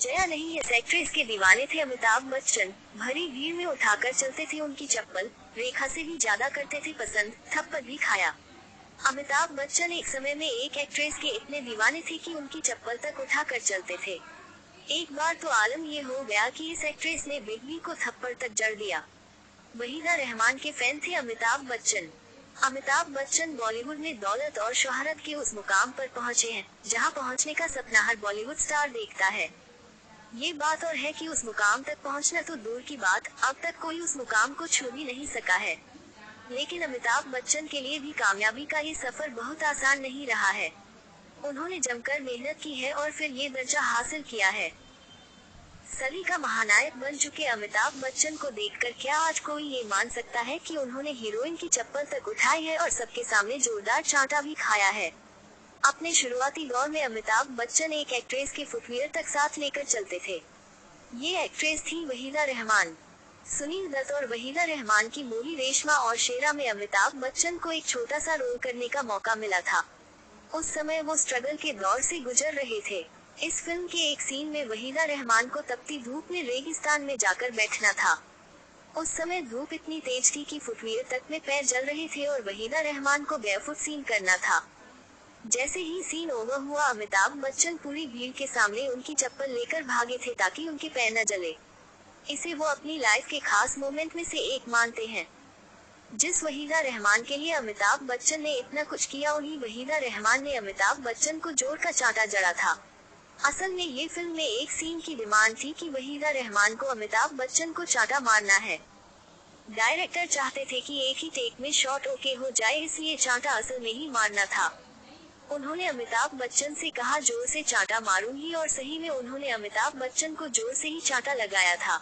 जया नहीं, इस एक्ट्रेस के दीवाने थे अमिताभ बच्चन। भरी भीड़ में उठाकर चलते थे उनकी चप्पल, रेखा से भी ज्यादा करते थे पसंद, थप्पड़ भी खाया। अमिताभ बच्चन एक समय में एक एक्ट्रेस के इतने दीवाने थे कि उनकी चप्पल तक उठाकर चलते थे। एक बार तो आलम ये हो गया कि इस एक्ट्रेस ने बिग बी को थप्पड़ तक जड़ दिया। वहीदा रहमान के फैन थे अमिताभ बच्चन। अमिताभ बच्चन बॉलीवुड में दौलत और शोहरत के उस मुकाम पर पहुंचे हैं, जहां पहुंचने का सपना हर बॉलीवुड स्टार देखता है। ये बात और है कि उस मुकाम तक पहुंचना तो दूर की बात, अब तक कोई उस मुकाम को छू भी नहीं सका है। लेकिन अमिताभ बच्चन के लिए भी कामयाबी का ये सफर बहुत आसान नहीं रहा है। उन्होंने जमकर मेहनत की है और फिर ये दर्जा हासिल किया है। सदी का महानायक बन चुके अमिताभ बच्चन को देखकर क्या आज कोई ये मान सकता है कि उन्होंने हीरोइन की चप्पल तक उठाई है और सबके सामने जोरदार चांटा भी खाया है। अपने शुरुआती दौर में अमिताभ बच्चन एक एक्ट्रेस के फुटवियर तक साथ लेकर चलते थे। ये एक्ट्रेस थी वहीदा रहमान। सुनील दत्त और वहीदा रहमान की मूवी रेशमा और शेरा में अमिताभ बच्चन को एक छोटा सा रोल करने का मौका मिला था। उस समय वो स्ट्रगल के दौर से गुजर रहे थे। इस फिल्म के एक सीन में वहीदा रहमान को तपती धूप में रेगिस्तान में जाकर बैठना था। उस समय धूप इतनी तेज थी कि फुटवियर तक में पैर जल रहे थे और वहीदा रहमान को बेयरफुट सीन करना था। जैसे ही सीन ओवर हुआ, अमिताभ बच्चन पूरी भीड़ के सामने उनकी चप्पल लेकर भागे थे ताकि उनके पैर न जले। इसे वो अपनी लाइफ के खास मोमेंट में से एक मानते हैं। जिस वहीदा रहमान के लिए अमिताभ बच्चन ने इतना कुछ किया, उन्हीं वहीदा रहमान ने अमिताभ बच्चन को जोर का चांटा जड़ा था। असल में ये फिल्म में एक सीन की डिमांड थी कि वहीदा रहमान को अमिताभ बच्चन को चांटा मारना है। डायरेक्टर चाहते थे कि एक ही टेक में शॉट ओके हो जाए, इसलिए चांटा असल में ही मारना था। उन्होंने अमिताभ बच्चन से कहा जोर से चांटा मारूंगी, और सही में उन्होंने अमिताभ बच्चन को जोर से ही चांटा लगाया था।